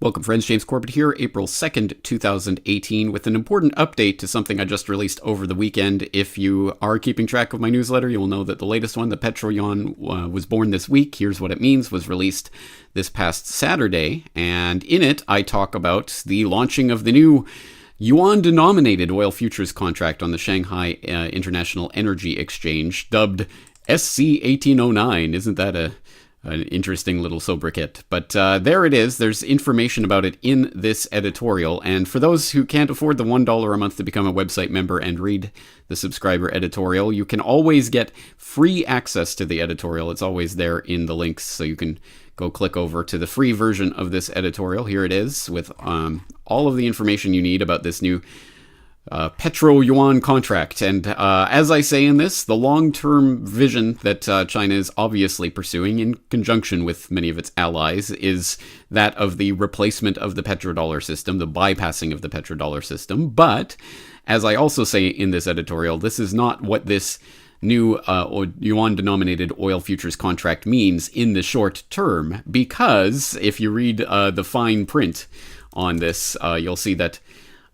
Welcome friends, James Corbett here, April 2nd, 2018, with an important update to something I just released over the weekend. If you are keeping track of my newsletter, you will know that the latest one, the Petroyuan Was Born This Week, Here's What It Means, was released this past Saturday, and in it I talk about the launching of the new yuan-denominated oil futures contract on the Shanghai International Energy Exchange, dubbed SC1809. Isn't that an interesting little sobriquet? But there it is. There's information about it in this editorial. And for those who can't afford the $1 a month to become a website member and read the subscriber editorial, you can always get free access to the editorial. It's always there in the links, so you can go click over to the free version of this editorial. Here it is with all of the information you need about this new Petroyuan contract. And as I say in this, the long-term vision that China is obviously pursuing in conjunction with many of its allies is that of the replacement of the petrodollar system, the bypassing of the petrodollar system. But as I also say in this editorial, this is not what this new yuan-denominated oil futures contract means in the short term, because if you read the fine print on this, you'll see that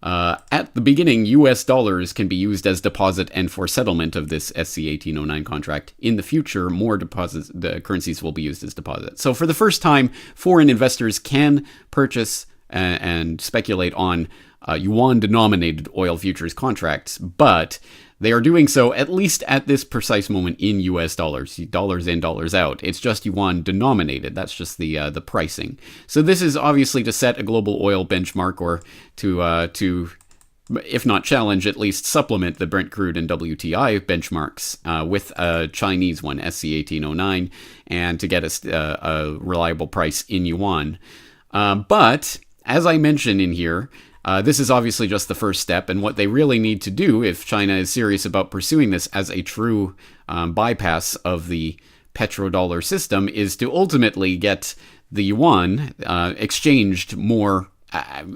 at the beginning, US dollars can be used as deposit and for settlement of this SC1809 contract. In the future, more deposits, the currencies will be used as deposit. So for the first time, foreign investors can purchase and speculate on yuan-denominated oil futures contracts, but they are doing so, at least at this precise moment, in US dollars. Dollars in, dollars out. It's just yuan denominated. That's just the pricing. So this is obviously to set a global oil benchmark, or to if not challenge, at least supplement the Brent crude and WTI benchmarks with a Chinese one, SC1809, and to get a reliable price in yuan. But as I mention in here, this is obviously just the first step, and what they really need to do, if China is serious about pursuing this as a true bypass of the petrodollar system, is to ultimately get the yuan exchanged more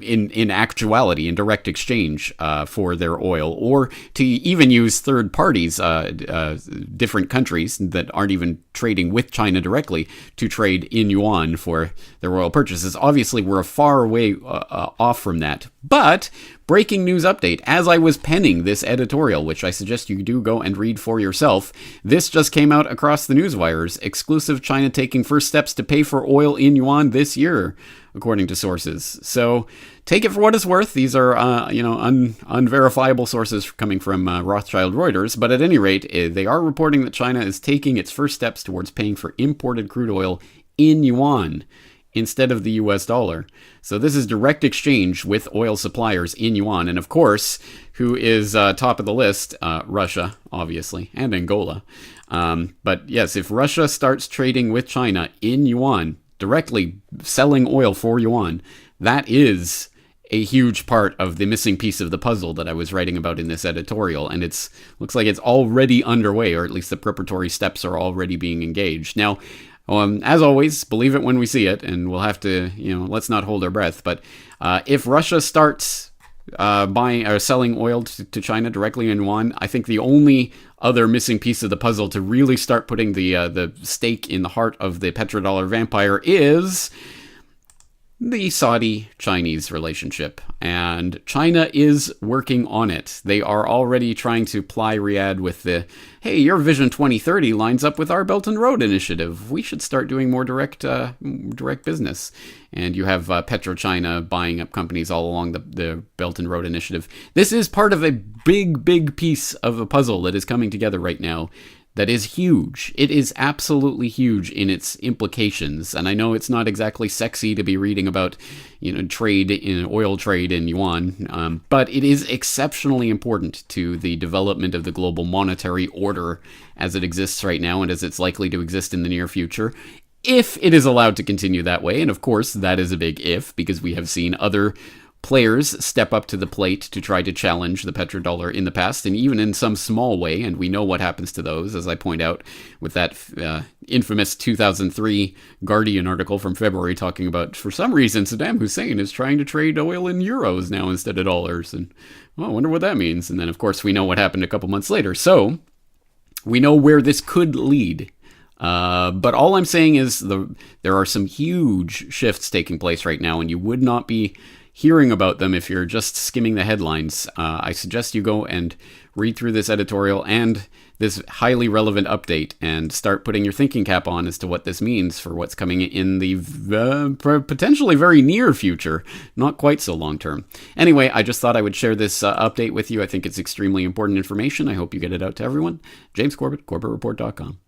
in actuality, in direct exchange for their oil, or to even use third parties, different countries that aren't even trading with China directly, to trade in yuan for their oil purchases. Obviously, we're a far way off from that. But breaking news update, as I was penning this editorial, which I suggest you do go and read for yourself, this just came out across the newswires. Exclusive: China taking first steps to pay for oil in yuan this year, according to sources. So take it for what it's worth. These are, unverifiable sources coming from Rothschild Reuters. But at any rate, they are reporting that China is taking its first steps towards paying for imported crude oil in yuan instead of the US dollar. So this is direct exchange with oil suppliers in yuan. And of course, who is top of the list? Russia, obviously, and Angola. But yes, if Russia starts trading with China in yuan, directly selling oil for yuan, that is a huge part of the missing piece of the puzzle that I was writing about in this editorial, and looks like it's already underway, or at least the preparatory steps are already being engaged. Now, as always, believe it when we see it, and we'll have to, let's not hold our breath. But if Russia starts buying or selling oil to China directly in yuan, I think the only other missing piece of the puzzle to really start putting the stake in the heart of the petrodollar vampire is the Saudi-Chinese relationship. And China is working on it. They are already trying to ply Riyadh with the, hey, your Vision 2030 lines up with our Belt and Road Initiative. We should start doing more direct business. And you have PetroChina buying up companies all along the Belt and Road Initiative. This is part of a big, big piece of a puzzle that is coming together right now that is huge. It is absolutely huge in its implications. And I know it's not exactly sexy to be reading about, oil trade in yuan, but it is exceptionally important to the development of the global monetary order as it exists right now and as it's likely to exist in the near future, if it is allowed to continue that way. And of course, that is a big if, because we have seen other players step up to the plate to try to challenge the petrodollar in the past, and even in some small way, and we know what happens to those, as I point out with that infamous 2003 Guardian article from February talking about, for some reason, Saddam Hussein is trying to trade oil in euros now instead of dollars, and well, I wonder what that means. And then, of course, we know what happened a couple months later. So we know where this could lead. But all I'm saying is there are some huge shifts taking place right now, and you would not be hearing about them if you're just skimming the headlines. I suggest you go and read through this editorial and this highly relevant update and start putting your thinking cap on as to what this means for what's coming in the potentially very near future, not quite so long term. Anyway, I just thought I would share this update with you. I think it's extremely important information. I hope you get it out to everyone. James Corbett, corbettreport.com.